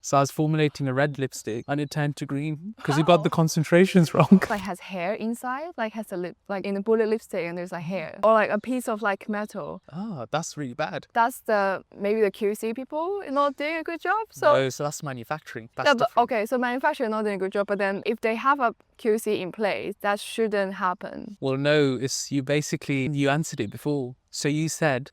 So I was formulating a red lipstick and it turned to green because you got the concentrations wrong. Like has hair inside, like has a lip, like in a bullet lipstick and there's a hair. Or like a piece of like metal. Ah, that's really bad. That's maybe the QC people not doing a good job. No, so that's manufacturing. That's yeah, but, different. okay, so manufacturer not doing a good job, but then if they have a QC in place, that shouldn't happen. Well, no, it's you answered it before. So you said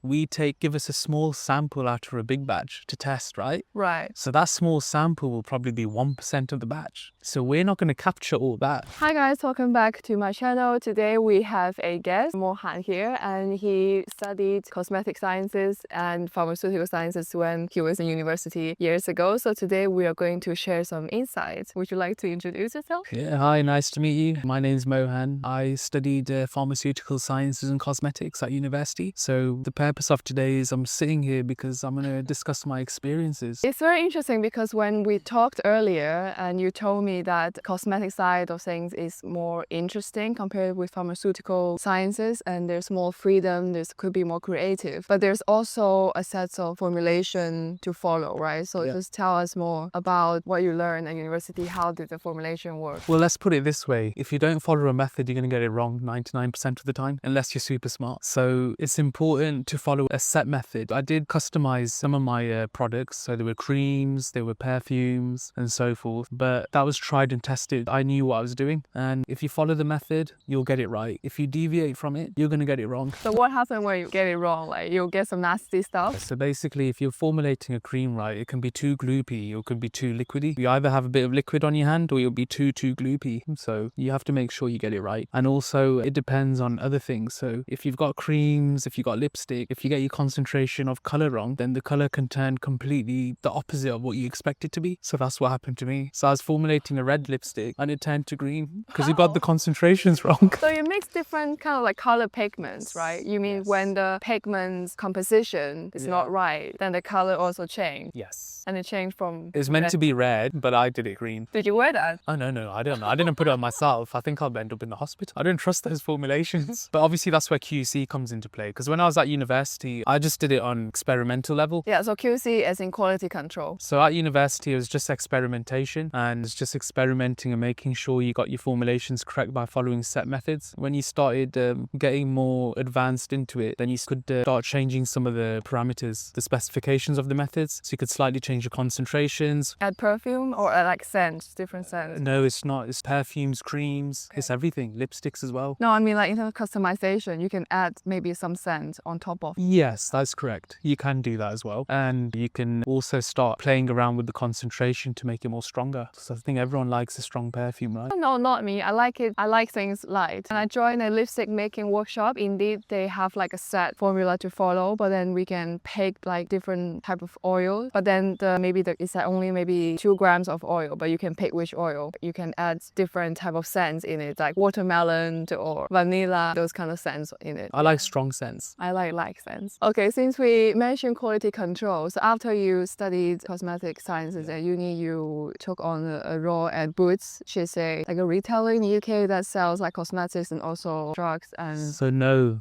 give us a small sample out of a big batch to test, right? Right. So that small sample will probably be 1% of the batch. So we're not going to capture all that. Hi guys, welcome back to my channel. Today we have a guest, Mohan here, and he studied cosmetic sciences and pharmaceutical sciences when he was in university years ago. So today we are going to share some insights. Would you like to introduce yourself? Yeah, hi, nice to meet you. My name's Mohan. I studied pharmaceutical sciences and cosmetics at university. So the purpose of today is I'm sitting here because I'm going to discuss my experiences. It's very interesting because when we talked earlier and you told me that cosmetic side of things is more interesting compared with pharmaceutical sciences and there's more freedom, there could be more creative, but there's also a set of formulation to follow, right? So just tell us more about what you learned at university. How did the formulation work? Well, let's put it this way. If you don't follow a method, you're going to get it wrong 99% of the time, unless you're super smart. So it's important to follow a set method. I did customize some of my products. So there were creams, there were perfumes and so forth, but that was tried and tested. I knew what I was doing. And if you follow the method, you'll get it right. If you deviate from it, you're going to get it wrong. So what happens when you get it wrong? Like you'll get some nasty stuff? So basically, if you're formulating a cream right, it can be too gloopy or it could be too liquidy. You either have a bit of liquid on your hand or you'll be too gloopy. So you have to make sure you get it right. And also it depends on other things. So if you've got creams, if you've got lipstick, if you get your concentration of color wrong, then the color can turn completely the opposite of what you expect it to be. So that's what happened to me. So I was formulating a red lipstick and it turned to green because you got the concentrations wrong. So you mix different kind of like color pigments, right? You mean when the pigment's composition is not right, then the color also changed? Yes. And it changed from... It's meant to be red, but I did it green. Did you wear that? Oh, no, I don't know. I didn't put it on myself. I think I'll end up in the hospital. I don't trust those formulations. But obviously that's where QC comes into play. Because when I was at university, I just did it on experimental level. Yeah, so QC as in quality control. So at university, it was just experimentation and it's just experimenting and making sure you got your formulations correct by following set methods. When you started getting more advanced into it, then you could start changing some of the parameters, the specifications of the methods. So you could slightly change your concentrations. Add perfume or like scents, different scents? No, it's not. It's perfumes, creams, it's everything. Lipsticks as well. No, I mean like in terms of customization, you can add maybe some scent on top of. Yes, that's correct. You can do that as well. And you can also start playing around with the concentration to make it more stronger. So I think everyone likes a strong perfume, right? No, not me. I like it. I like things light. And I joined a lipstick making workshop. Indeed, they have like a set formula to follow, but then we can pick like different type of oil. But then it's only maybe 2 grams of oil, but you can pick which oil. You can add different type of scents in it, like watermelon or vanilla, those kind of scents in it. I like strong scents. I like scents. Okay, since we mentioned quality control, so after you studied cosmetic sciences at uni, you took on a role at Boots, which is like a retailer in the UK that sells like cosmetics and also drugs and...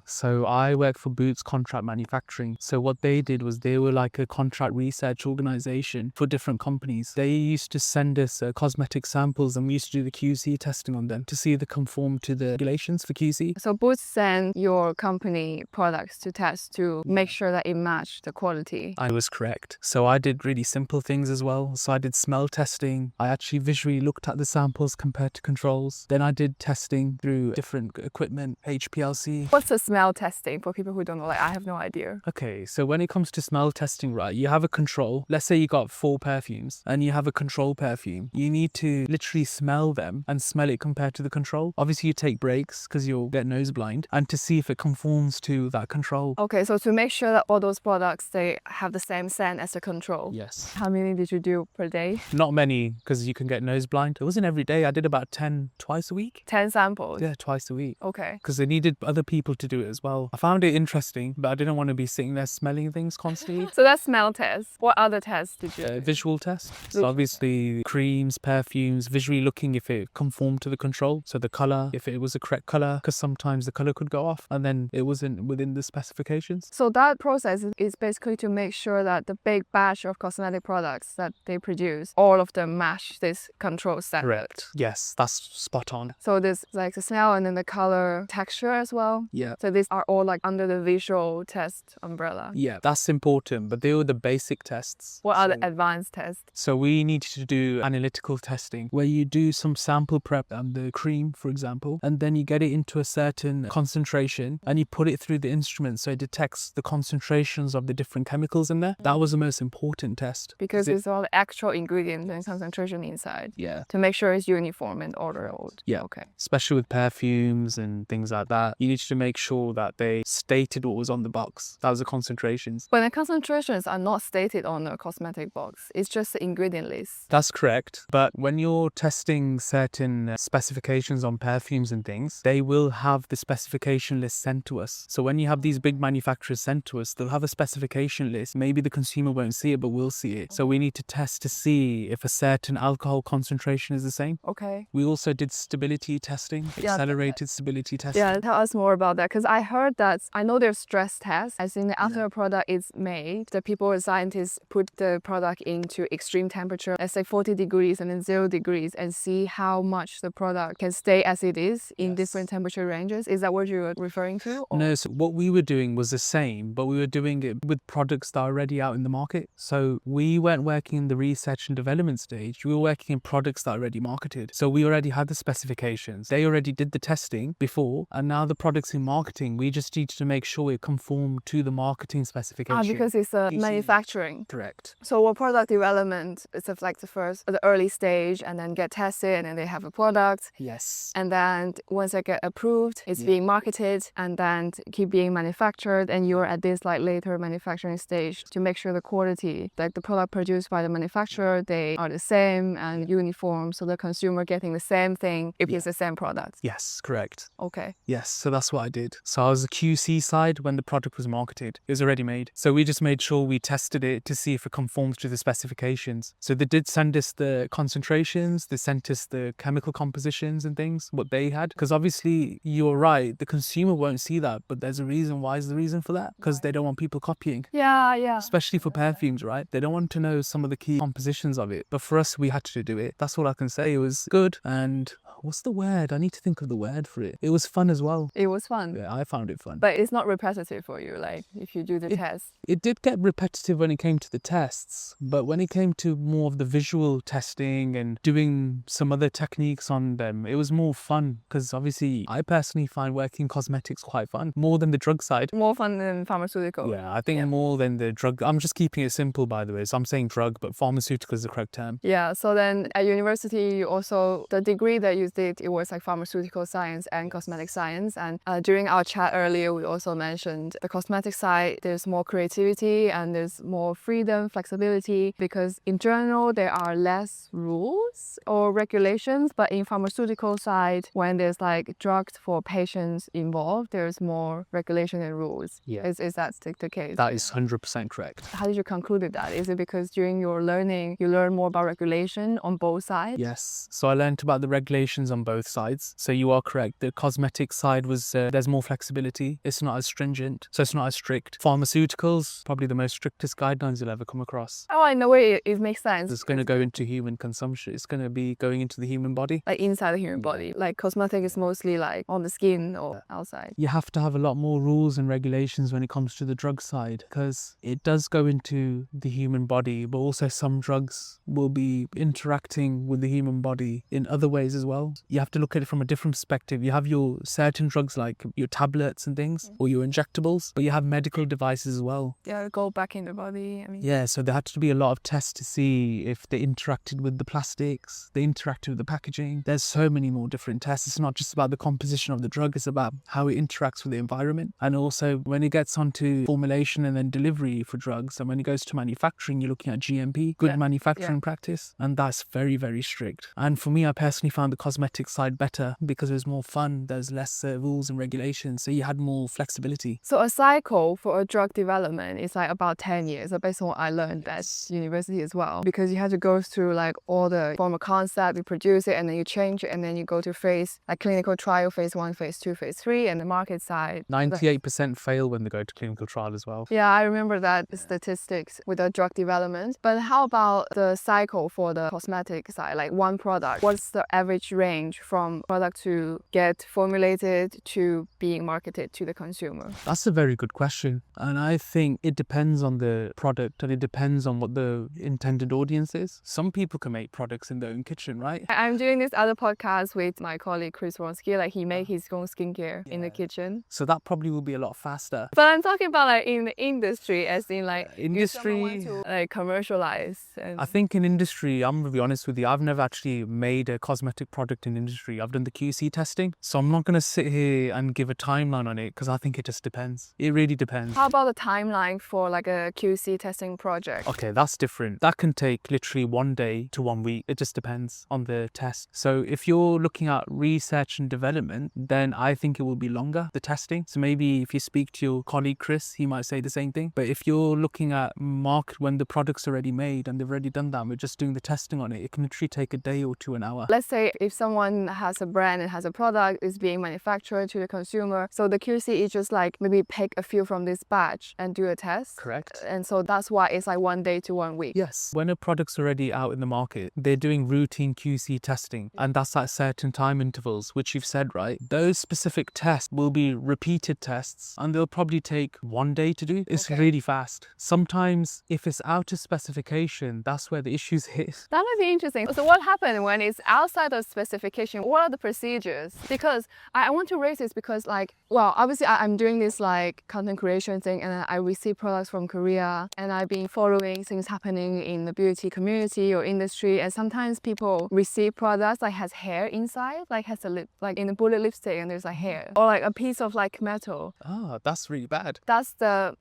So I work for Boots Contract Manufacturing. So what they did was they were like a contract research organization for different companies. They used to send us cosmetic samples and we used to do the QC testing on them to see if they conform to the regulations for QC. So Boots sent your company products to test to make sure that it matched the quality. I was correct. So I did really simple things as well. So I did smell testing. I actually visually looked at the samples compared to controls. Then I did testing through different equipment, HPLC. What's the smell testing for people who don't know? Like, I have no idea. Okay, so when it comes to smell testing, right, you have a control. Let's say you got 4 perfumes and you have a control perfume. You need to literally smell them and smell it compared to the control. Obviously you take breaks because you'll get nose blind and to see if it conforms to that control. Okay, so to make sure that all those products, they have the same scent as the control. Yes. How many did you do per day? Not many because you can get nose blind. It wasn't every day. I did about 10 twice a week. 10 samples? Yeah, twice a week. Okay. Because they needed other people to do it as well. I found it interesting, but I didn't want to be sitting there smelling things constantly. So that's smell test. What other tests did you do? Visual test. So obviously creams, perfumes, visually looking if it conformed to the control. So the color, if it was the correct color, because sometimes the color could go off and then it wasn't within the specifications. So that process is basically to make sure that the big batch of cosmetic products that they produce, all of them match this control standard. Correct. Yes, that's spot on. So there's like the smell and then the color, texture as well. Yeah. So these are all like under the visual test umbrella. Yeah, that's important, but they were the basic tests. What are the advanced tests? So we needed to do analytical testing where you do some sample prep on the cream, for example, and then you get it into a certain concentration and you put it through the instrument so it detects the concentrations of the different chemicals in there. That was the most important test. Because it's all the actual ingredients and concentration inside. Yeah. To make sure it's uniform and ordered. Yeah. Okay. Especially with perfumes and things like that. You need to make sure that they stated what was on the box. That was the concentrations. But the concentrations are not stated on the cosmetic box. It's just the ingredient list. That's correct. But when you're testing certain specifications on perfumes and things, they will have the specification list sent to us. So when you have these big manufacturers sent to us, they'll have a specification list. Maybe the consumer won't see it, but we'll see it. So we need to test to see if a certain alcohol concentration is the same. Okay. We also did stability testing, accelerated stability testing. Yeah, tell us more about that. Because I heard that, I know there's stress tests. As in after a product is made, the people or scientists put the product into extreme temperature, let's say 40 degrees and then 0 degrees, and see how much the product can stay as it is in different temperature ranges. Is that what you're referring to? Or? No, so what we were doing was the same, but we were doing it with products that are already out in the market. So we weren't working in the research and development stage. We were working in products that are already marketed. So we already had the specifications. They already did the testing before, and now the products in marketing, we just need to make sure it conform to the marketing specification. Because it's manufacturing. Correct. So what product development is like the early stage, and then get tested, and then they have a product. Yes. And then once it get approved, it's being marketed and then keep being manufactured, and you're at this like later manufacturing stage to make sure the quality, like the product produced by the manufacturer, they are the same and uniform, so the consumer getting the same thing if it's the same product. Yes, correct. Okay. Yes, so that's what I did. So I was the QC side when the product was marketed. It was already made. So we just made sure we tested it to see if it conforms to the specifications. So they did send us the concentrations, they sent us the chemical compositions and things, what they had. Because obviously, you're right, the consumer won't see that, but there's a reason. Why is the reason for that? Because they don't want people copying. Yeah. Especially for perfumes, right? They don't want to know some of the key compositions of it. But for us, we had to do it. That's all I can say. It was good. And what's the word? I need to think of the word for it. It was fun as well. It was fun. Yeah, I found it fun. But it's not repetitive for you, like if you do the test. It did get repetitive when it came to the tests, but when it came to more of the visual testing and doing some other techniques on them, it was more fun because obviously I personally find working cosmetics quite fun, more than the drug side. More fun than pharmaceutical. Yeah, I think more than the drug. I'm just keeping it simple, by the way. So I'm saying drug, but pharmaceutical is the correct term. Yeah, so then at university, you also, the degree that you did, it was like pharmaceutical science and cosmetic science. And during our chat earlier, we also mentioned the cosmetic side, there's more creativity and there's more freedom, flexibility, because in general, there are less rules or regulations. But in pharmaceutical side, when there's like drugs for patients involved, there's more regulation and rules. Yeah. Is that the case? That is 100% correct. How did you conclude that? Is it because during your learning, you learn more about regulation on both sides? Yes. So I learned about the regulations on both sides. So you are correct. The cosmetic side was, there's more flexibility. It's not as stringent. So it's not as strict. Pharmaceuticals, probably the most strictest guidelines you'll ever come across. Oh, in a way, it makes sense. It's going to go into human consumption. It's going to be going into the human body. Like inside the human body. Like cosmetic is mostly like on the skin or outside. You have to have a lot more rules and regulations when it comes to the drug side because it does go into the human body, but also some drugs will be interacting with the human body in other ways as well. You have to look at it from a different perspective. You have your certain drugs like your tablets and things or your injectables, but you have medical devices as well. Yeah, go back in the body. I mean, yeah, so there had to be a lot of tests to see if they interacted with the plastics, they interacted with the packaging. There's so many more different tests. It's not just about the composition of the drug, it's about how it interacts with the environment. And also when it gets onto formulation and then delivery for drugs, and when it goes to manufacturing, you're looking at GMP, good manufacturing practice. And that's very, very strict. And for me, I personally found the cosmetic side better because it was more fun. There's less rules and regulations, so you had more flexibility. So a cycle for a drug development is like about 10 years, so based on what I learned at university as well, because you have to go through like all the form of concept, you produce it, and then you change it, and then you go to phase, like clinical trial, phase 1, phase 2, phase 3, and the market side. 98% fail when they go to clinical trial as well. Yeah, I remember that statistics with the drug development. But how about the cycle for the cosmetic side, like one product? What's the average range from product to get formulated to being marketed to the consumer? That's a very good question. And I think it depends on the product and it depends on what the intended audience is. Some people can make products in their own kitchen, right? I'm doing this other podcast with my colleague Chris Wronski, like he made his own skincare in the kitchen. So that probably will be a lot faster. But I'm talking about like in the industry, as in like industry, if someone want to like commercialize. And I think in industry, I'm gonna be honest with you, I've never actually made a cosmetic product in industry. I've done the QC testing, so I'm not gonna sit here and give a timeline on it because I think it just depends. It really depends. How about the timeline for like a QC testing project? Okay, that's different. That can take literally 1 day to 1 week. It just depends on the test. So if you're looking at research and development, then I think it will be longer, the testing. So maybe if you speak to your colleague Chris, he might say the same thing. But if you're looking at market when the product's already made and they've already done that, and we're just doing the testing on it, it can literally take a day or 2 an hour. Let's say if someone has a brand and has a product, is being manufactured to the consumer. So the QC is just like maybe pick a few from this batch and do a test. Correct. And so that's why it's like 1 day to 1 week. Yes. When a product's already out in the market, they're doing routine QC testing, and that's at certain time intervals, which you've said, right? Those specific tests will be repeated tests, and they'll probably take 1 day to do. It's really fast. Sometimes, if it's out of specification, that's where the issues hit. That would be interesting. So what happens when it's outside of specification? What are the procedures? Because I want to raise this because like, well, obviously I'm doing this like content creation thing and I receive products from Korea and I've been following things happening in the beauty community or industry, and sometimes people receive products like has hair inside, like has a lip, like in a bullet lipstick and there's like hair or like a piece of like metal. Ah, that's really bad. That's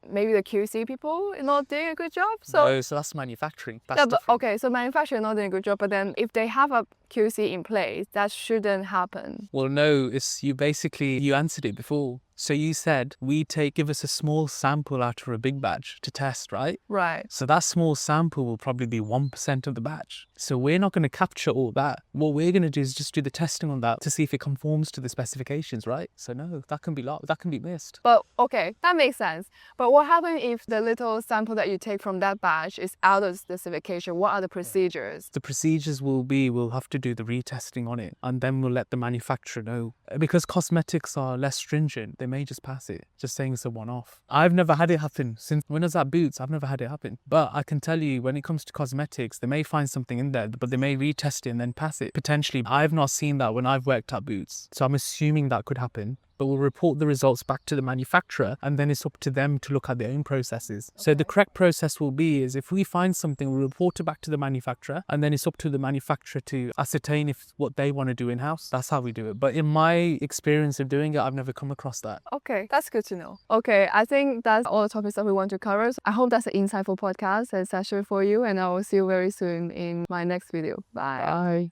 maybe the QC people not doing a good job. So that's manufacturing. That's yeah, but, different. okay, so manufacturing not doing a good job, but then if they have a QC in place, that shouldn't happen. Well, no, you answered it before. So you said give us a small sample out of a big batch to test, right? Right. So that small sample will probably be 1% of the batch. So we're not going to capture all that. What we're going to do is just do the testing on that to see if it conforms to the specifications, right? So no, that can be missed. But okay, that makes sense. But what happens if the little sample that you take from that batch is out of specification? What are the procedures? The procedures we'll have to do the retesting on it, and then we'll let the manufacturer know. Because cosmetics are less stringent, they may just pass it, just saying it's a one-off. I've never had it happen. Since when I was at Boots, I've never had it happen. But I can tell you, when it comes to cosmetics, they may find something in there, but they may retest it and then pass it. Potentially, I've not seen that when I've worked at Boots. So I'm assuming that could happen. But we'll report the results back to the manufacturer, and then it's up to them to look at their own processes. Okay. So the correct process will be is if we find something, we'll report it back to the manufacturer, and then it's up to the manufacturer to ascertain if what they want to do in-house. That's how we do it. But in my experience of doing it, I've never come across that. Okay, that's good to know. Okay, I think that's all the topics that we want to cover. I hope that's an insightful podcast and session for you, and I will see you very soon in my next video. Bye. Bye.